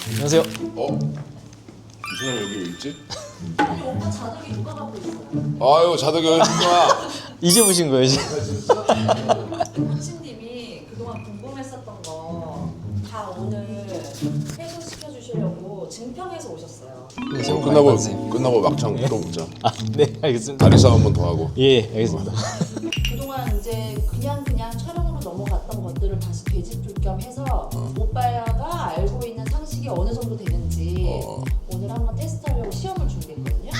안녕하세요. 이 사람 여기 왜 있지? 아니 오빠 자덕이 누가 갖고 있어요? 아유 자덕이 여기 있구나. 이제 보신 거예요, 이제? 코치님이 그동안 궁금했었던 거 다 오늘 해소시켜 주시려고 증평해서 오셨어요. 네, 새해 복 많이 받으세요. 끝나고 막창 또 먹자. 아, 네, 알겠습니다. 다리 싸움 한 번 더 하고. 예, 알겠습니다. 그동안 이제 그냥 촬영으로 넘어갔던 것들을 다시 되짚을 겸 해서 오빠가 알고 있는 상식이 어느 정도 되는지 오늘 한번 테스트하려고 시험을 준비했거든요.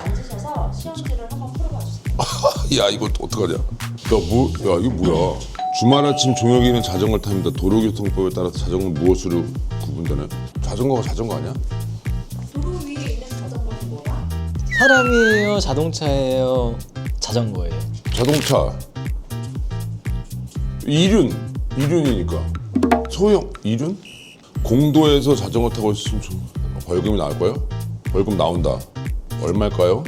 앉으셔서 시험지를 한번 풀어봐 주세요. 야 이거 어떡하냐? 야 이거 뭐야? 주말 아침 종혁이는 자전거를 탑니다. 도로교통법에 따라서 자전거는 무엇으로 구분되나요? 자전거가 자전거 아니야? 도로 위에 있는 자전거는 뭐야? 사람이에요, 자동차예요, 자전거예요. 자동차. 이륜이니까. 소형 이륜? 공도에서 자전거 타고 있으면 좀 벌금이 나올 거예요? 벌금 나온다. 얼마일까요?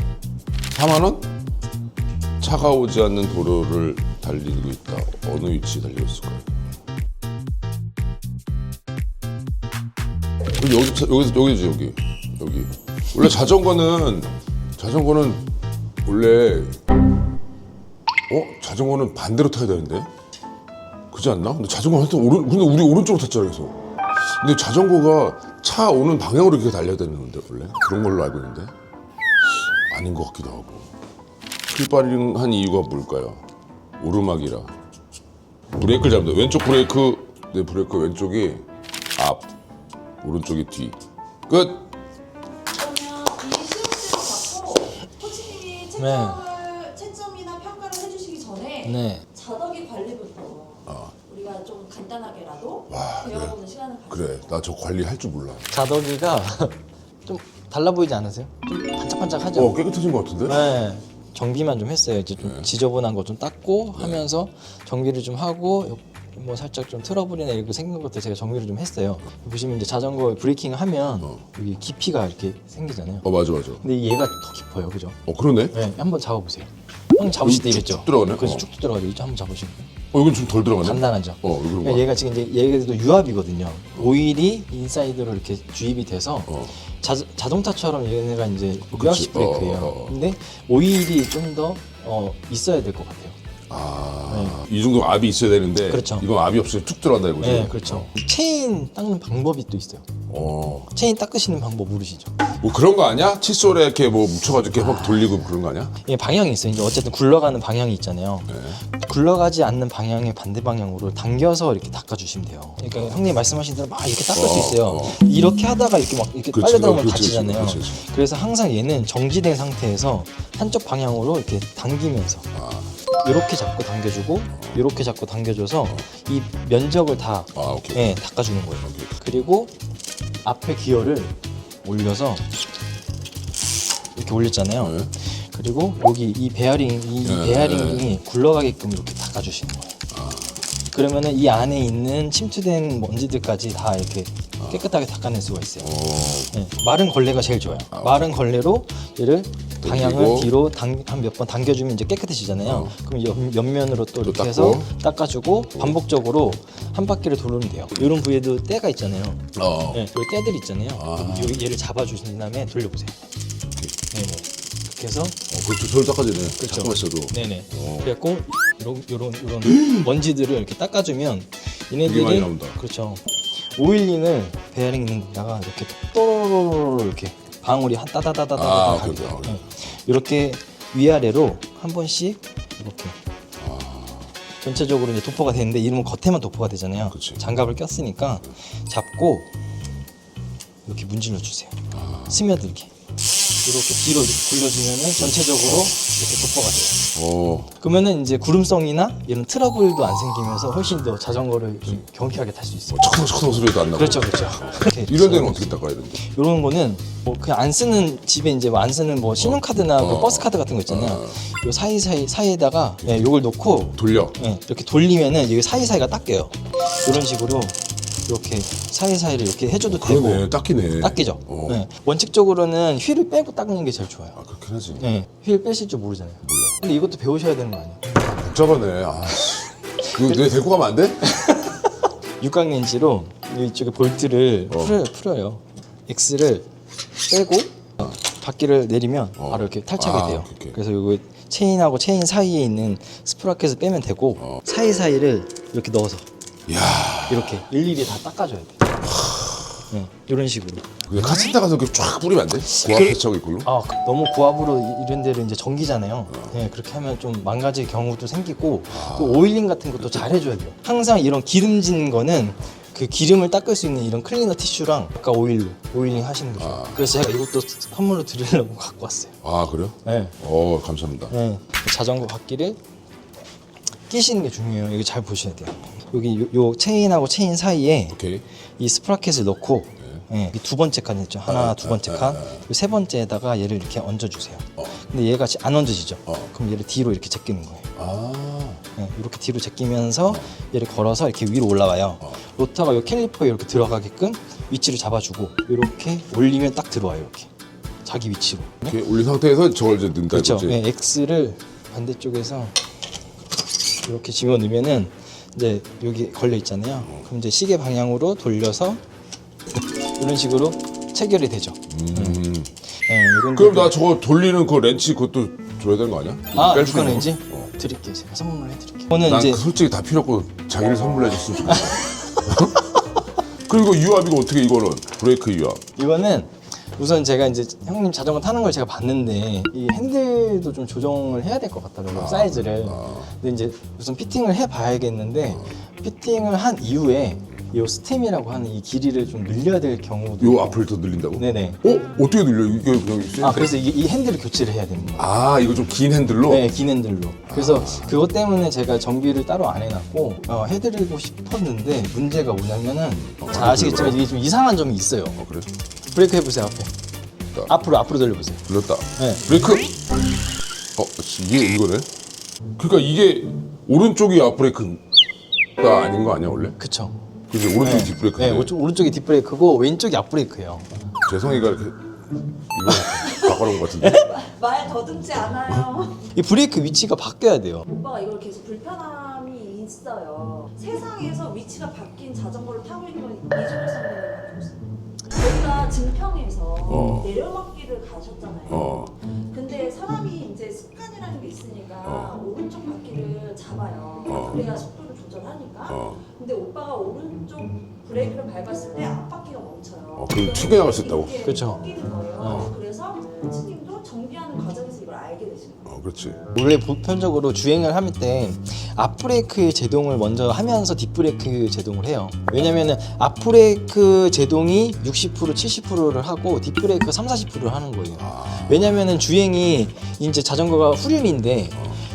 4만 원? 차가 오지 않는 도로를 달리고 있다. 어느 위치에 달리고 있을까요? 여기지 여기. 원래 자전거는 원래 자전거는 반대로 타야 되는데 그렇지 않나? 근데 자전거는 근데 우리 오른쪽으로 탔잖아 계속. 근데 자전거가 차 오는 방향으로 이렇게 달려야 되는데 원래 그런 걸로 알고 있는데 아닌 것 같기도 하고. 필바링한 이유가 뭘까요? 오르막이라. 브레이크를 잡는다. 왼쪽 브레이크, 내 브레이크 왼쪽이 앞, 오른쪽이 뒤. 끝. 그러면 이 시험지를 받고 코치님이 채점이나 평가를 해주시기 전에 네. 자덕이 관리부터 우리가 좀 간단하게라도 와, 배워보는 시간을 가지고 그래, 나 저 관리할 줄 몰라. 자덕이가 좀 달라 보이지 않으세요? 좀 반짝반짝하죠? 깨끗해진 것 같은데? 네. 정비만 좀 했어요. 이제 좀 지저분한 거 좀 닦고 하면서 정비를 좀 하고 뭐 살짝 좀 트러블이나 이런 거 생긴 것도 제가 정리를 좀 했어요. 보시면 이제 자전거 브레이킹 하면 여기 깊이가 이렇게 생기잖아요. 맞아. 근데 얘가 더 깊어요, 그죠? 그러네? 네, 한번 잡아보세요. 형 잡으실 때 쭉 이랬죠? 들어가네? 그래서 쭉 들어가죠. 이제 한번 잡으시면 여긴 좀 덜 들어가네? 간단하죠. 이거 봐. 얘가 지금 이제 얘도 유압이거든요. 오일이 인사이드로 이렇게 주입이 돼서 자동차처럼 얘네가 이제 유압식 브레이크예요. 근데 오일이 좀 더 있어야 될 것 같아요. 이 정도 압이 있어야 되는데 그렇죠. 이건 압이 없이 툭 들어간다 이거지? 네, 그렇죠. 체인 닦는 방법이 또 있어요. 체인 닦으시는 방법 모르시죠? 뭐 그런 거 아니야? 칫솔에 이렇게 뭐 묻혀가지고 이렇게 막 돌리고 그런 거 아니야? 이게 방향이 있어요. 이제 어쨌든 굴러가는 방향이 있잖아요. 굴러가지 않는 방향의 반대 방향으로 당겨서 이렇게 닦아주시면 돼요. 그러니까 형님 말씀하신 대로 막 이렇게 닦을 수 있어요. 이렇게 하다가 이렇게 막 이렇게 그렇지, 빨려 들어가면 그렇지, 다치잖아요. 그렇지. 그래서 항상 얘는 정지된 상태에서 한쪽 방향으로 이렇게 당기면서 이렇게 잡고 당겨주고 이렇게 잡고 당겨줘서 이 면적을 다 오케이. 닦아주는 거예요. 그리고 앞에 기어를 올려서 이렇게 올렸잖아요. 그리고 여기 이 베어링이 굴러가게끔 이렇게 닦아주시는 거예요. 그러면은 이 안에 있는 침투된 먼지들까지 다 이렇게 깨끗하게 닦아낼 수가 있어요. 네, 마른 걸레가 제일 좋아요. 마른 걸레로 얘를 방향을 뒤로 한 몇 번 당겨주면 이제 깨끗해지잖아요. 그럼 옆면으로 또 이렇게 닦고. 해서 닦아주고 반복적으로 한 바퀴를 돌리면 돼요. 이런 부위에도 때가 있잖아요. 네, 여기 때들 있잖아요. 여기 얘를 잡아주신 다음에 돌려보세요. 네네. 그렇게 해서 그렇죠. 저를 닦아지네. 그렇죠. 잠깐만 있어도. 네네. 그래갖고 이런 먼지들을 이렇게 닦아주면 되게 많이 얘네들이 나온다. 그렇죠. 오일링을 베어링 있는 데다가 이렇게 또로로로 이렇게 방울이 한 따다다다다다 오케이. 이렇게 위아래로 한 번씩 이렇게 전체적으로 이제 도포가 되는데 이러면 겉에만 도포가 되잖아요. 그치. 장갑을 꼈으니까 잡고 이렇게 문질러 주세요. 스며들게. 이렇게 뒤로 돌려주면은 전체적으로 이렇게 도포가 돼요. 그러면은 이제 구름성이나 이런 트러블도 안 생기면서 훨씬 더 자전거를 좀 경쾌하게 탈 수 있어요. 척척 소리도 안 나고. 그렇죠. 이런 데는 어떻게 닦아야 되는데? 이런 거는 뭐 그냥 안 쓰는 집에 이제 뭐 안 쓰는 뭐 신용카드나 그 버스 카드 같은 거 있잖아요. 요 사이에다가 요걸 놓고 돌려. 이렇게 돌리면은 여기 사이사이가 닦여요. 이런 식으로 이렇게 사이사이를 이렇게 해줘도 되고. 그러네, 닦이네. 닦이죠. 어. 네. 원칙적으로는 휠을 빼고 닦는 게 제일 좋아요. 아, 그렇긴 하지. 네. 휠 빼실 줄 모르잖아요. 몰라. 근데 이것도 배우셔야 되는 거 아니에요? 복잡하네. 아, 씨. 이거 내 데리고 가면 안 돼? 육각 렌치로 이쪽에 볼트를 풀어요. X를 빼고 바퀴를 내리면 바로 이렇게 탈착이 돼요. 오케이. 그래서 이거 체인하고 체인 사이에 있는 스프라켓을 빼면 되고 사이사이를 이렇게 넣어서 이야. 이렇게 일일이 다 닦아줘야 돼. 네, 이런 식으로. 근데 카센터 가서 이렇게 쫙 뿌리면 안 돼? 고압 세척 이걸로? 너무 고압으로 이런 데를 이제 전기잖아요. 네, 그렇게 하면 좀 망가질 경우도 생기고 또 오일링 같은 것도 잘 해줘야 돼요. 항상 이런 기름진 거는 그 기름을 닦을 수 있는 이런 클리너 티슈랑 아까 오일링 하시는 거죠. 그래서 제가 이것도 선물로 드리려고 갖고 왔어요. 아, 그래요? 네. 감사합니다. 네. 자전거 바퀴를 끼시는 게 중요해요. 이거 잘 보셔야 돼요. 여기 요 체인하고 체인 사이에 오케이. 이 스프라켓을 넣고 이 두 번째 칸 있죠. 하나, 두 번째 칸. 요 세 번째에다가 얘를 이렇게 얹어주세요. 근데 얘가 안 얹어지죠. 그럼 얘를 뒤로 이렇게 제끼는 거예요. 아. 이렇게 뒤로 제끼면서 얘를 걸어서 이렇게 위로 올라와요. 로터가 요 캘리퍼에 이렇게 들어가게끔 위치를 잡아주고 이렇게 올리면 딱 들어와요. 이렇게 자기 위치로. 이렇게 올린 상태에서 저걸 이제 넣는다 그렇죠. 이거지? 네, X를 반대쪽에서 이렇게 집어넣으면은 이제 여기 걸려 있잖아요. 그럼 이제 시계 방향으로 돌려서 이런 식으로 체결이 되죠. 네, 이런 그럼 나 저거 돌리는 그 렌치 그것도 줘야 되는 거 아니야? 뺄 수 있는 육각렌치 거? 드릴게요. 제가 선물로 해드릴게요. 이거는 난 이제 솔직히 다 필요 없고 자기를 선물해 줬으면 좋겠어. 그리고 유압 이거 어떻게 이거는 브레이크 유압. 이거는 우선 제가 이제 형님 자전거 타는 걸 제가 봤는데 이 핸들도 좀 조정을 해야 될 것 같더라고요. 사이즈를. 근데 이제 우선 피팅을 해봐야겠는데 피팅을 한 이후에 이 스템이라고 하는 이 길이를 좀 늘려야 될 경우도 요 앞을 더 늘린다고? 네네. 어떻게 늘려? 이게 그냥 그래서 이 핸들을 교체를 해야 되는 거예요. 이거 좀 긴 핸들로? 네, 긴 핸들로. 그래서 그것 때문에 제가 정비를 따로 안 해놨고 해드리고 싶었는데 문제가 뭐냐면은 잘 아시겠지만 이게 좀 이상한 점이 있어요. 그래? 브레이크 해보세요 앞에. 앞으로 돌려보세요. 눌렀다. 네. 브레이크. 이게 이거네. 그러니까 이게 오른쪽이 앞 브레이크가 아닌 거 아니야 원래? 그쵸. 그지 오른쪽이 뒷 브레이크. 네, 오른쪽이 뒷브레이크고 왼쪽이 앞브레이크예요. 재성이가 이렇게 이거 바꿔놓은 것 같은데. 말 더듬지 않아요. 이 브레이크 위치가 바뀌어야 돼요. 오빠가 이걸 계속 불편함이 있어요. 세상에서 위치가 바뀐 자전거를 타고 있는 건 이준호 선배님밖에 없어요. 저희가 증평에서 내려막기를 가셨잖아요. 근데 사람이 이제 습관이라는 게 있으니까 오른쪽 바퀴를 잡아요. 그래야 속도를 조절하니까. 근데 오빠가 오른쪽 브레이크를 밟았을 때 앞바퀴가 멈춰요. 그럼 튀겨나갈 수 있다고? 이렇게 그쵸. 꺾이는 거예요. 그래서 코치님도 정비하는 과정에서 이걸 알게 되신 거예요. 그렇지. 원래 보편적으로 주행을 할 때 앞브레이크 제동을 먼저 하면서 뒷브레이크 제동을 해요. 왜냐면은 앞브레이크 제동이 60% 70%를 하고 뒷브레이크 30-40%를 하는 거예요. 왜냐면은 주행이 이제 자전거가 후륜인데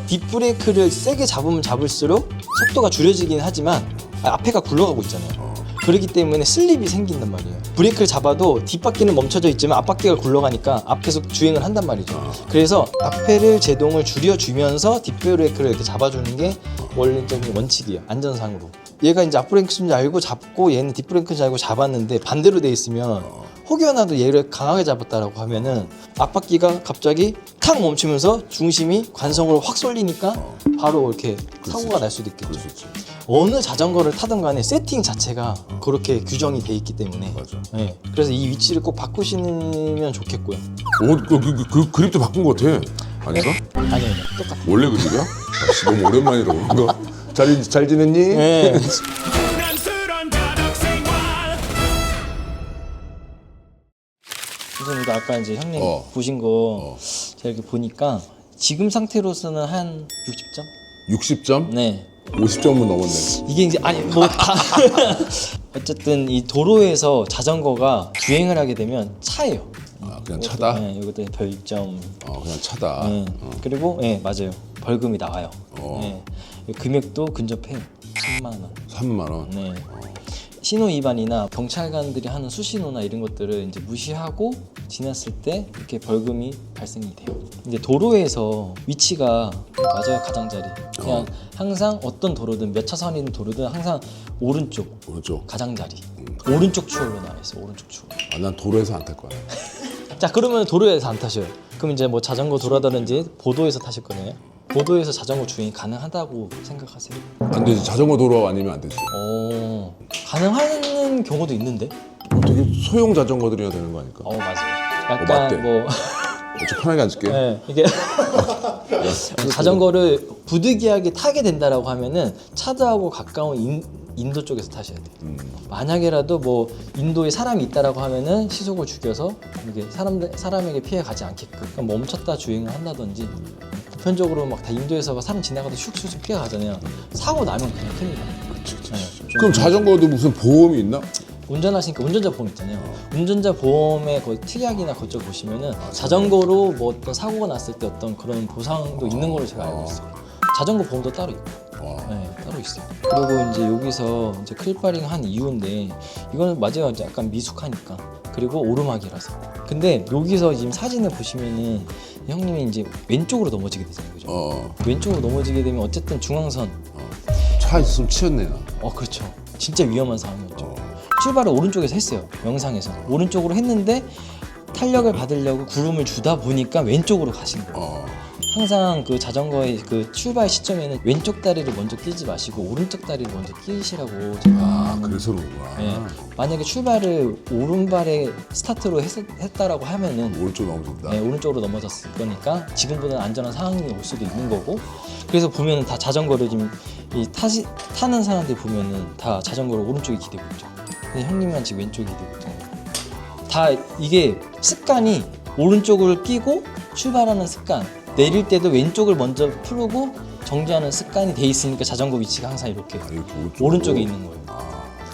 뒷브레이크를 세게 잡으면 잡을수록 속도가 줄여지긴 하지만 앞에가 굴러가고 있잖아요. 그렇기 때문에 슬립이 생긴단 말이에요. 브레이크를 잡아도 뒷바퀴는 멈춰져 있지만 앞바퀴가 굴러가니까 앞 계속 주행을 한단 말이죠. 그래서 앞에를 제동을 줄여주면서 뒷브레이크를 이렇게 잡아주는 게 원래적인 원칙이에요. 안전상으로. 얘가 이제 앞브레이크인 줄 알고 잡고 얘는 뒷브레이크인 줄 알고 잡았는데 반대로 돼 있으면 혹여나도 얘를 강하게 잡았다라고 하면은 앞바퀴가 갑자기 탁 멈추면서 중심이 관성으로 확 쏠리니까 바로 이렇게 사고가 날 수도 있겠죠. 어느 자전거를 타든 간에 세팅 자체가 그렇게 규정이 돼 있기 때문에 맞아. 네, 그래서 이 위치를 꼭 바꾸시면 좋겠고요. 그 그립도 바꾼 것 같아. 아닌가? 아니요, 똑같아요. 원래 그립이야? 너무 오랜만이라 그런가? 잘 지냈니? 네. 선생님도 아까 이제 형님 보신 거 제가 이렇게 보니까 지금 상태로서는 한 60점? 60점? 네. 50점은 넘었네. 이게 이제 아니 뭐 다 어쨌든 이 도로에서 자전거가 주행을 하게 되면 차예요. 그냥 차다? 네, 이것도 별점. 그냥 차다. 네. 그리고 네 맞아요. 벌금이 나와요. 네. 금액도 근접해요. 3만 원. 3만 원. 네. 신호 위반이나 경찰관들이 하는 수신호나 이런 것들을 이제 무시하고 지났을 때 이렇게 벌금이 발생이 돼요. 이제 도로에서 위치가 맞아요. 가장자리. 그냥 항상 어떤 도로든 몇 차선이든 도로든 항상 오른쪽 가장자리. 오른쪽 추월로 나와 있어. 오른쪽 추월. 아, 난 도로에서 안 탈 거야. 자, 그러면 도로에서 안 타셔요. 그럼 이제 뭐 자전거 도로라든지 보도에서 타실 거네요. 보도에서 자전거 주행이 가능하다고 생각하세요? 안 되지. 자전거 도로 아니면 안 되지. 가능한 경우도 있는데. 어떻게 소형 자전거들이나 되는 거 아닐까? 맞아요. 맞대. 약간 뭐 좀 편하게 앉을게. 네, 이게 자전거를 부득이하게 타게 된다라고 하면은 차도하고 가까운 인도 쪽에서 타셔야 돼요. 만약에라도 뭐 인도에 사람이 있다라고 하면은 시속을 죽여서 이게 사람에게 피해 가지 않게끔 멈췄다 주행을 한다든지. 보편적으로 막 다 인도에서 막 사람 지나가도 슉슉 피해 가잖아요. 사고 나면 그냥 큰일 나요. 그럼 자전거도 무슨 보험이 있나? 운전하시니까 운전자 보험 있잖아요. 운전자 보험의 그 특약이나 그쪽 보시면은 자전거로 뭐 어떤 사고가 났을 때 어떤 그런 보상도 있는 걸로 제가 알고 있어요. 자전거 보험도 따로 있고. 네, 따로 있어요. 그리고 이제 여기서 이제 클바링 한 이유인데 이거는 맞아요. 이제 약간 미숙하니까. 그리고 오르막이라서. 근데 여기서 지금 사진을 보시면은 형님이 이제 왼쪽으로 넘어지게 되잖아요. 그죠? 왼쪽으로 넘어지게 되면 어쨌든 중앙선. 차 있으면 치였네 나. 그렇죠. 진짜 위험한 상황이었죠. 출발을 오른쪽에서 했어요. 영상에서. 오른쪽으로 했는데 탄력을 받으려고 구름을 주다 보니까 왼쪽으로 가신 거예요. 항상 그 자전거의 그 출발 시점에는 왼쪽 다리를 먼저 끼지 마시고 오른쪽 다리를 먼저 끼시라고 제가. 그래서 그런구나. 네. 만약에 출발을 오른발에 스타트로 했다라고 하면은 오른쪽 넘어진다. 네, 오른쪽으로 넘어졌을 거니까 지금보다는 안전한 상황이 올 수도 있는 거고. 그래서 보면은 다 자전거를 지금 타는 사람들 보면은 다 자전거를 오른쪽에 기대고 있죠. 근데 형님만 지금 왼쪽에 기대고 있잖아요. 다 이게 습관이 오른쪽을 끼고 출발하는 습관. 내릴 때도 왼쪽을 먼저 풀고 정지하는 습관이 돼 있으니까 자전거 위치가 항상 이렇게 오른쪽에 있는 거예요.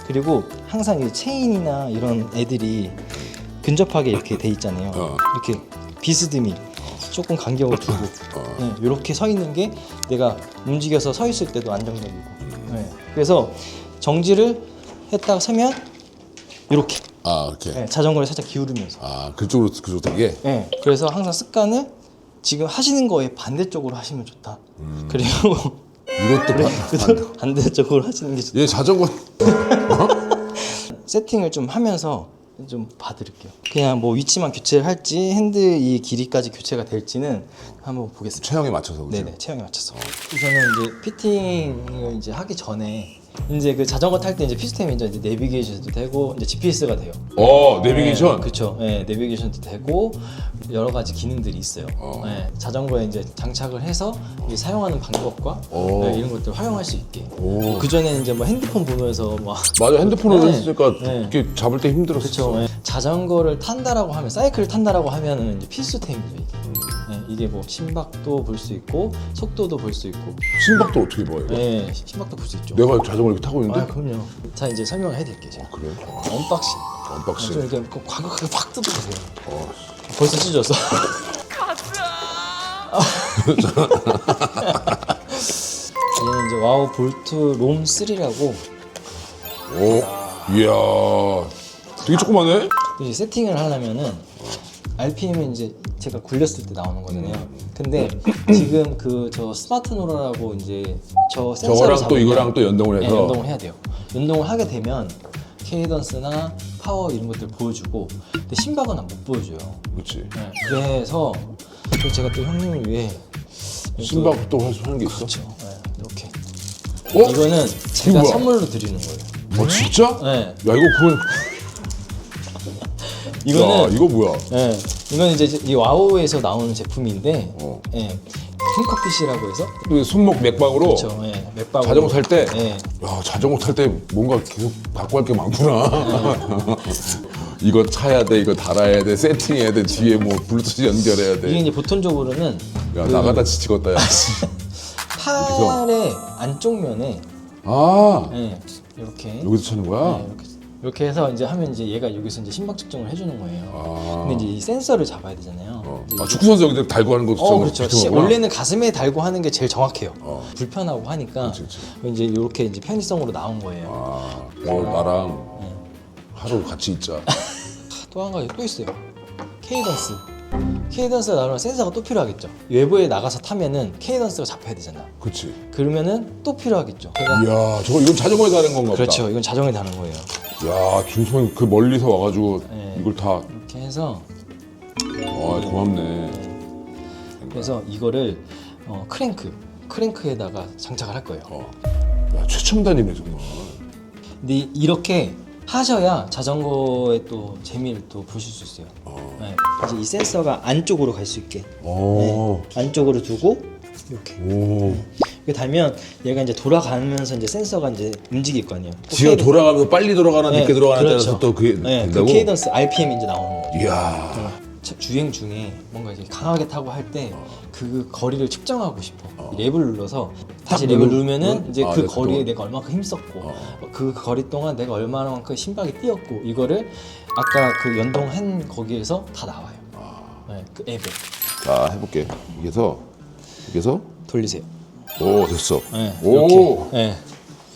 그리고 항상 이 체인이나 이런 애들이 근접하게 이렇게 돼 있잖아요. 이렇게 비스듬히 조금 간격을 두고 이렇게 서 있는 게 내가 움직여서 서 있을 때도 안정적이고. 그래서 정지를 했다가 서면 이렇게 이렇게. 자전거를 살짝 기울이면서. 그쪽으로 되게. 그래서 항상 습관을 지금 하시는 거에 반대쪽으로 하시면 좋다. 그리고 이것도 반대쪽으로 하시는 게 좋다. 얘 자전거. 세팅을 좀 하면서 좀 봐드릴게요. 그냥 뭐 위치만 교체를 할지 핸들 이 길이까지 교체가 될지는 한번 보겠습니다. 체형에 맞춰서 그죠? 네네, 체형에 맞춰서. 우선은 이제 피팅을 이제 하기 전에 이제 그 자전거 탈 때 이제 시스템이 이제 내비게이션도 되고 이제 GPS가 돼요. 내비게이션. 그렇죠. 내비게이션도 되고 여러 가지 기능들이 있어요. 자전거에 이제 장착을 해서 이제 사용하는 방법과 이런 것들 을 활용할 수 있게. 그 전에는 이제 뭐 핸드폰 보면서 막 맞아, 핸드폰으로 했으니까 네. 이렇게 잡을 때 힘들었어. 그렇죠. 자전거를 탄다라고 하면 사이클을 탄다라고 하면은 이제 필수템이죠 이게. 이게 뭐 심박도 볼 수 있고 속도도 볼 수 있고. 심박도 어떻게 봐요? 심박도 볼 수 있죠. 내가 자전거 이렇게 타고 있는데. 그럼요. 자, 이제 설명을 해드릴게요. 제가. 그래? 언박싱. 좀 이렇게 과격하게 팍 뜯어보세요. 어. 벌써 찢었어. 얘는 이제 와우 볼트 롬 3라고. 이야, 되게 조그마네. 이제 세팅을 하려면은 RPM은 이제 제가 굴렸을 때 나오는 거잖아요. 근데 지금 그 저 스마트 노라라고 이제 저 센서를 저거랑 또 잡으면 이거랑 또 연동을 해서. 연동을 해야 돼요. 연동을 하게 되면 케이던스나 파워 이런 것들 보여주고, 근데 심박은 못 보여줘요. 그렇지. 그래서 제가 또 형님을 위해 심박도 하는 게 있어? 그렇죠. 이렇게. 어? 이거는 제가 뭐야? 선물로 드리는 거예요. 진짜? 네. 야, 이거 그건. 이거는 야, 이거 뭐야? 이건 이제 이 와우에서 나오는 제품인데, 핑커핏이라고 해서. 또 손목 맥박으로. 그렇죠. 맥박으로. 자전거 탈 때. 네. 야, 자전거 탈 때 뭔가 계속 갖고 갈 게 많구나. 이거 차야 돼, 이거 달아야 돼, 세팅해야 돼, 뒤에 뭐 블루투스 연결해야 돼. 이게 이제 보통적으로는 야, 나가다 지치겠다, 야. 팔의 안쪽 면에 이렇게 여기서 차는 거야? 이렇게 이렇게 해서 이제 하면 이제 얘가 여기서 이제 심박 측정을 해주는 거예요. 아. 근데 이제 이 센서를 잡아야 되잖아요. 이제 아, 축구 선수 여기 달고 하는 것도 그렇죠. 원래는 가슴에 달고 하는 게 제일 정확해요. 불편하고 하니까 그치. 이제 이렇게 이제 편의성으로 나온 거예요. 아, 나랑 하루 같이 있자. 또 한 가지 또 있어요. 케이던스. 케이던스가 나오면 센서가 또 필요하겠죠. 외부에 나가서 타면은 케이던스가 잡혀야 되잖아. 그치. 그러면은 또 필요하겠죠. 그러니까 이야, 이건 자전거에 다는 건가 보다. 그렇죠. 이건 자정에 다는 거예요. 야, 중소형 그 멀리서 와가지고 네. 이걸 다. 이렇게 해서 고맙네. 그래서 이거를 크랭크에다가 장착을 할 거예요. 야, 최첨단이네 정말. 근데 이렇게 하셔야 자전거의 또 재미를 또 보실 수 있어요. 네. 이제 이 센서가 안쪽으로 갈 수 있게 안쪽으로 두고 이렇게 이렇게 달면 얘가 이제 돌아가면서 이제 센서가 이제 움직일 거 아니에요. 지가 돌아가면서 빨리 돌아가나 네, 늦게 돌아가나 그렇죠. 따라서 또 그게 네, 된다고? 그 케이던스 RPM이 이제 나오는 거예요. 이야. 주행 중에 뭔가 이제 강하게 타고 할 때 그 거리를 측정하고 싶어. 랩을 눌러서 다시 랩을 누르면은 이제 그 거리에 내가 얼마큼 힘썼고 그 거리 동안 내가 얼마만큼 심박이 뛰었고 이거를 아까 그 연동한 거기에서 다 나와요. 네, 그 앱에 자, 해볼게. 여기서 돌리세요. 오, 됐어. 네, 오, 이렇게. 네,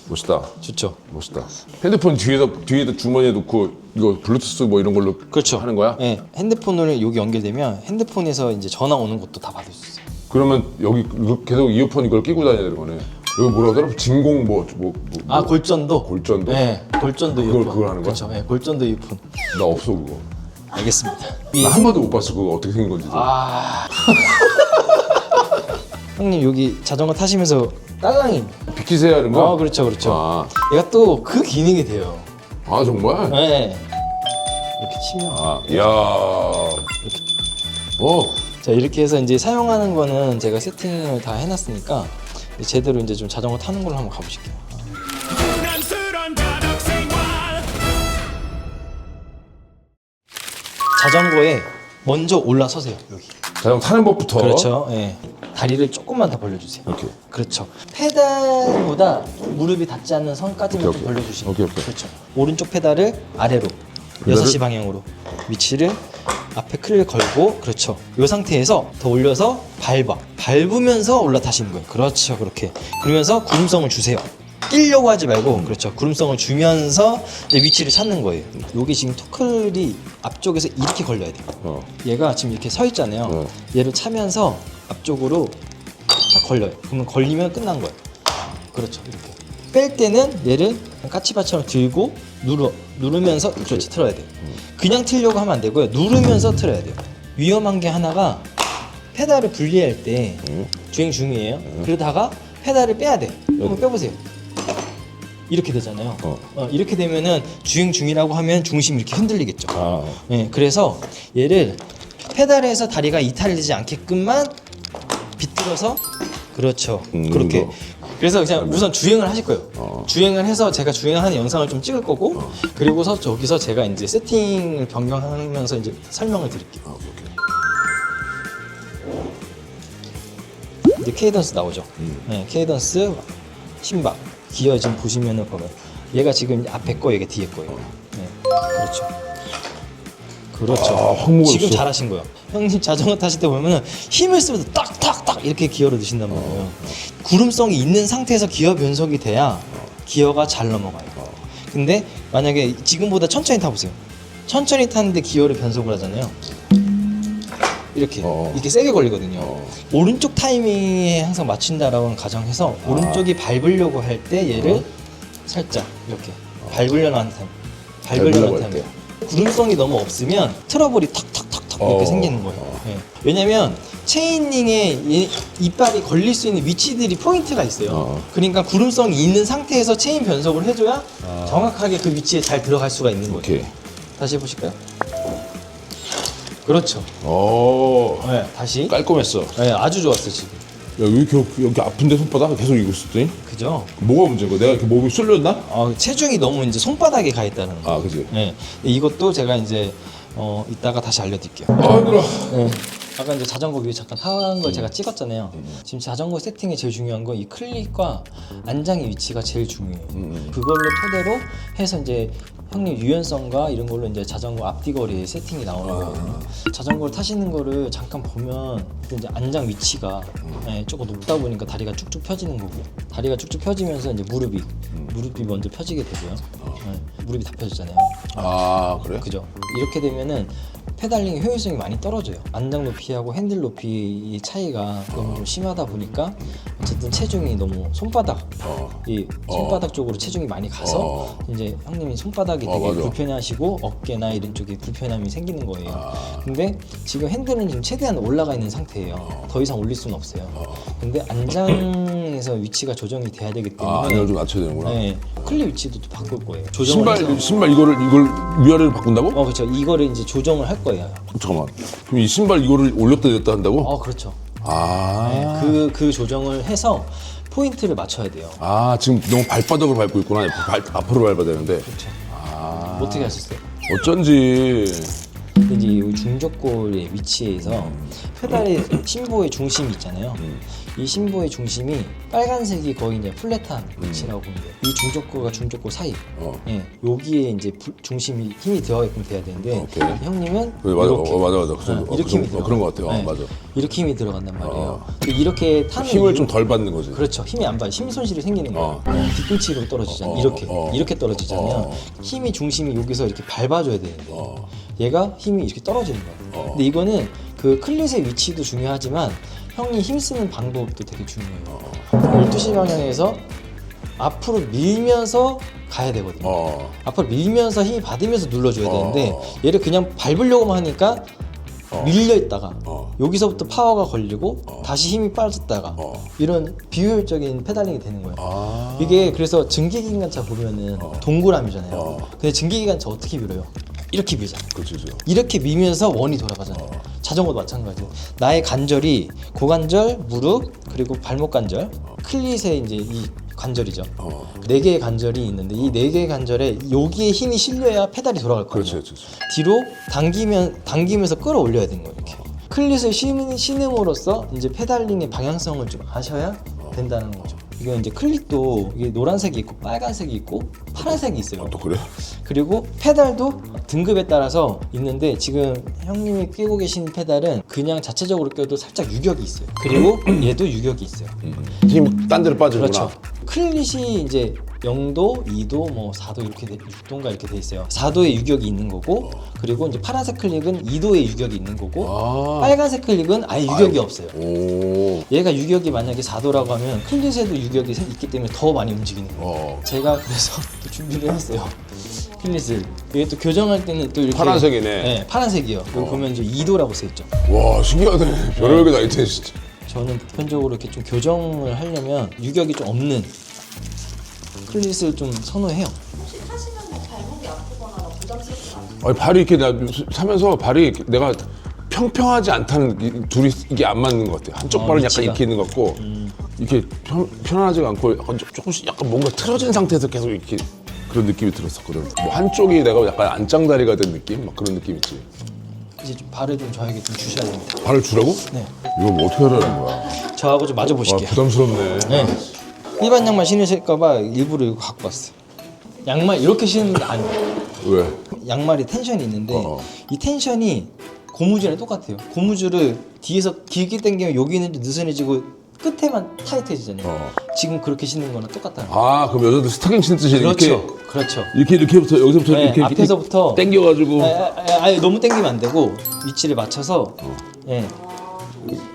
멋있다. 좋죠. 멋있다. 핸드폰 뒤에다 주머니에 놓고 이거 블루투스 뭐 이런 걸로 그렇죠. 하는 거야? 네, 핸드폰을 여기 연결되면 핸드폰에서 이제 전화 오는 것도 다 받을 수 있어요. 그러면 여기 계속 이어폰 이걸 끼고 다녀야 되는 거네. 여기 뭐라고 하더라? 진공 아, 골전도. 골전도? 네, 골전도 그걸 이어폰. 하는 거야? 그렇죠. 네, 골전도 이어폰. 나 없어 그거. 알겠습니다. 나 한 번도 못 봤어 그거 어떻게 생긴 건지. 형님 여기 자전거 타시면서 딸랑이. 비키세요 하는 거? 그렇죠, 그렇죠. 아, 얘가 또 그 기능이 돼요. 아 정말? 네. 이렇게 치면. 아, 이야. 자, 이렇게 해서 이제 사용하는 거는 제가 세팅을 다 해놨으니까 이제 제대로 이제 좀 자전거 타는 걸로 한번 가보실게요. 불안스런 가족 생활 자전거에 먼저 올라서세요. 여기. 자전거 타는 법부터. 그렇죠. 예. 다리를 조금만 더 벌려주세요. 이렇게. 그렇죠. 페달보다 무릎이 닿지 않는 선까지만 오케이, 좀 오케이. 벌려주시면 오케이, 오케이. 그렇죠. 오른쪽 페달을 아래로 6시 방향으로 위치를 앞에 클을 걸고 그렇죠. 이 상태에서 더 올려서 밟으면서 올라타시는 거예요. 그렇죠. 그렇게 그러면서 구름성을 주세요. 끼려고 하지 말고 그렇죠. 구름성을 주면서 이제 위치를 찾는 거예요. 여기 지금 토클이 앞쪽에서 이렇게 걸려야 돼요. 얘가 지금 이렇게 서 있잖아요. 얘를 차면서 앞쪽으로 딱 걸려요. 그러면 걸리면 끝난 거예요. 그렇죠. 이렇게 뺄 때는 얘를 까치바처럼 들고 누르면서 그렇지 틀어야 돼요. 그냥 틀려고 하면 안 되고요. 누르면서 틀어야 돼요. 위험한 게 하나가 페달을 분리할 때 주행 중이에요. 그러다가 페달을 빼야 돼. 한번 빼보세요. 이렇게 되잖아요. 이렇게 되면은 주행 중이라고 하면 중심이 이렇게 흔들리겠죠. 네, 그래서 얘를 페달에서 다리가 이탈되지 않게끔만 비틀어서 그렇죠. 그렇게. 그래서 그냥 우선 주행을 하실 거예요. 주행을 해서 제가 주행하는 영상을 좀 찍을 거고 그리고서 저기서 제가 이제 세팅을 변경하면서 이제 설명을 드릴게요. 이제 케이던스 나오죠. 네, 케이던스 심박 기어 지금 보시면은 보면 얘가 지금 앞에 거 얘가 뒤에 거예요. 네, 그렇죠. 지금 잘하신 거예요. 형님 자전거 타실 때 보면은 힘을 쓰면서 딱딱딱 이렇게 기어를 넣으신단 말이에요. 구름성이 있는 상태에서 기어 변속이 돼야 기어가 잘 넘어가요. 근데 만약에 지금보다 천천히 타보세요. 천천히 타는데 기어를 변속을 하잖아요. 이렇게 세게 걸리거든요. 오른쪽 타이밍에 항상 맞춘다라고 가정해서 오른쪽이 밟으려고 할 때 얘를 살짝 이렇게 밟으려고 하는 타이밍. 구름성이 너무 없으면 트러블이 탁탁탁탁 이렇게 생기는 거예요. 네. 왜냐면 체인링에 이빨이 걸릴 수 있는 위치들이 포인트가 있어요. 그러니까 구름성이 있는 상태에서 체인 변속을 해줘야 정확하게 그 위치에 잘 들어갈 수가 있는 거예요. 오케이. 다시 해보실까요? 그렇죠. 네, 다시. 깔끔했어. 네, 아주 좋았어 지금. 야, 왜 이렇게 여기 아픈데 손바닥 계속 이거 쓰더니? 그죠? 뭐가 문제인 거야? 내가 이렇게 몸이 쏠렸나? 체중이 너무 이제 손바닥에 가 있다는 거. 그지. 네, 이것도 제가 이제 이따가 다시 알려드릴게요. 힘들어. 네. 아까 이제 자전거 위에 잠깐 타는 걸 제가 찍었잖아요. 지금 자전거 세팅에 제일 중요한 건 이 클릭과 안장의 위치가 제일 중요해요. 그걸로 토대로 해서 이제 형님 유연성과 이런 걸로 이제 자전거 앞뒤거리 세팅이 나오는 거거든요. 자전거를 타시는 거를 잠깐 보면 이제 안장 위치가 예, 조금 높다 보니까 다리가 쭉쭉 펴지는 거고, 다리가 쭉쭉 펴지면서 이제 무릎이 먼저 펴지게 되고요. 예, 무릎이 다 펴지잖아요. 아 그래? 그죠? 이렇게 되면은 페달링의 효율성이 많이 떨어져요. 안장 높이하고 핸들 높이의 차이가 너무 좀 심하다 보니까 어쨌든 체중이 너무 손바닥 이 손바닥 쪽으로 체중이 많이 가서 이제 형님이 손바닥이 되게 맞아. 불편해하시고 어깨나 이런 쪽에 불편함이 생기는 거예요. 근데 지금 핸들은 지금 최대한 올라가 있는 상태예요. 더 이상 올릴 수는 없어요. 근데 안장에서 위치가 조정이 돼야 되기 때문에 안녕을 좀 낮춰야 되는구나. 네, 클립 위치도 또 바꿀 거예요. 조정을 해서. 신발 이걸 위아래로 바꾼다고? 그렇죠. 이거를 이제 조정을 할 거예요. 잠깐만. 그럼 이 신발 이거를 올렸다 내렸다 한다고? 그렇죠. 아. 네, 그 조정을 해서 포인트를 맞춰야 돼요. 아 지금 너무 발바닥으로 밟고 있구나. 앞으로 밟아야 되는데. 그렇죠. 어떻게 하셨어요? 어쩐지. 근데 이제 이 중족골의 위치에서 페달의 심보의 중심이 있잖아요. 이 심보의 중심이 빨간색이 거의 이제 플랫한 위치라고 보면 돼요. 이 중족골과 중족골 사이, 예, 여기에 이제 중심이 힘이 들어가게끔 돼야 되는데 오케이. 형님은 그래, 맞아, 이렇게, 맞아. 그 정도, 이렇게 힘이 그 들어. 정도, 그런 것 같아요. 맞아. 이렇게 힘이 들어간단 말이에요. 근데 이렇게 타는 힘을 이유- 좀 덜 받는 거지. 그렇죠. 힘이 안 받아. 힘 손실이 생기는 거예요. 뒤꿈치로 떨어지잖아요. 이렇게 떨어지잖아요. 힘이 중심이 여기서 이렇게 밟아줘야 되는데 얘가 힘이 이렇게 떨어지는 거예요. 근데 이거는 그 클릿의 위치도 중요하지만 형이 힘 쓰는 방법도 되게 중요해요. 12시 방향에서 앞으로 밀면서 가야 되거든요. 앞으로 밀면서 힘이 받으면서 눌러줘야 되는데 얘를 그냥 밟으려고만 하니까 밀려 있다가 여기서부터 파워가 걸리고 다시 힘이 빠졌다가 이런 비효율적인 페달링이 되는 거예요. 이게 그래서 증기기관차 보면은 동그라미잖아요. 근데 증기기관차 어떻게 밀어요? 이렇게 밀잖아요. 그렇지. 이렇게 밀면서 원이 돌아가잖아요. 자전거도 마찬가지예요. 나의 관절이 고관절, 무릎, 그리고 발목 관절, 클릿의 이제 이 관절이죠. 네 개의 관절이 있는데 이 네 개의 관절에 여기에 힘이 실려야 페달이 돌아갈 거예요. 그렇지. 뒤로 당기면서 끌어올려야 되는 거예요. 이렇게. 클릿을 신음으로써 이제 페달링의 방향성을 좀 아셔야 된다는 거죠. 이거 이제 클릿도 이게 노란색이 있고 빨간색이 있고 파란색이 있어요. 또 그래? 그리고 페달도 등급에 따라서 있는데 지금 형님이 끼고 계신 페달은 그냥 자체적으로 껴도 살짝 유격이 있어요. 그리고 얘도 유격이 있어요. 힘이 딴 데로 빠지는구나. 그렇죠. 클릿이 이제 0도, 2도, 뭐 4도 이렇게 6도인가 이렇게 돼 있어요. 4도의 유격이 있는 거고, 그리고 이제 파란색 클릭은 2도의 유격이 있는 거고, 빨간색 클릭은 아예 유격이 없어요. 오. 얘가 유격이 만약에 4도라고 하면 클릿에도 유격이 있기 때문에 더 많이 움직이는 거예요. 제가 그래서 또 준비를 했어요. 클릿을. 이게 또 교정할 때는 또 이렇게 파란색이네. 네, 파란색이요. 여기 보면 이제 2도라고 써 있죠. 와 신기하네. 별의별 게 다 있네 진짜. 저는 보편적으로 이렇게 좀 교정을 하려면 유격이 좀 없는 클릿을 좀 선호해요. 혹시 타시면서 발목이 아프거나 부담스럽지 않아요? 아니 발이 이렇게 나 사면서 발이 내가 평평하지 않다는 둘이 이게 안 맞는 것 같아. 한쪽 발은 약간 위치가. 이렇게 있는 것 같고 이렇게 편안하지가 않고 약간 조금씩 약간 뭔가 틀어진 상태에서 계속 이렇게 그런 느낌이 들었었거든. 뭐 한쪽이 내가 약간 안짱다리가 된 느낌? 막 그런 느낌 있지. 이제 좀 발을 좀 저에게 좀 주셔야 됩니다. 발을 주라고? 네. 이거 뭐 어떻게 하라는 거야? 저하고 좀 맞아 와 보실게요. 부담스럽네. 네. 일반 양말 신으실까봐 일부러 이거 갖고 왔어요. 양말 이렇게 신는 게 아니에요. 왜? 양말이 텐션이 있는데 이 텐션이 고무줄이랑 똑같아요. 고무줄을 뒤에서 길게 당기면 여기는 좀 느슨해지고 끝에만 타이트해지잖아요. 지금 그렇게 신는 거랑 똑같다는 거예요. 아 그럼 여자들 스타킹 신듯이 그렇죠. 그렇죠. 이렇게부터 여기서부터 네, 이렇게 앞에서부터 당겨가지고 아니 너무 당기면 안 되고 위치를 맞춰서 예.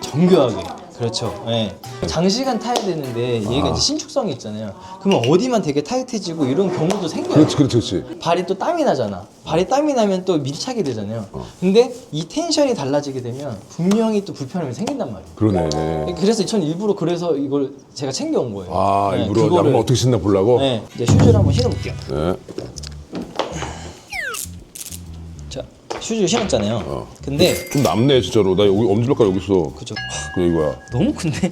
정교하게. 그렇죠. 예. 장시간 타야 되는데 얘가 이제 신축성이 있잖아요. 그러면 어디만 되게 타이트해지고 이런 경우도 생겨요. 그렇지. 발이 또 땀이 나잖아. 발이 땀이 나면 또 밀착이 되잖아요. 근데 이 텐션이 달라지게 되면 분명히 또 불편함이 생긴단 말이에요. 그러네. 그래서 전 일부러 그래서 이걸 제가 챙겨온 거예요. 아 네, 일부러 그거를- 양말 어떻게 신나 보려고? 네, 이제 슈즈를 한번 신어볼게요. 네. 자, 슈즈 신었잖아요. 근데 좀 남네 진짜로. 나 여기 엄지발가락 여기 있어. 그죠. 그래 이거야. 너무 큰데?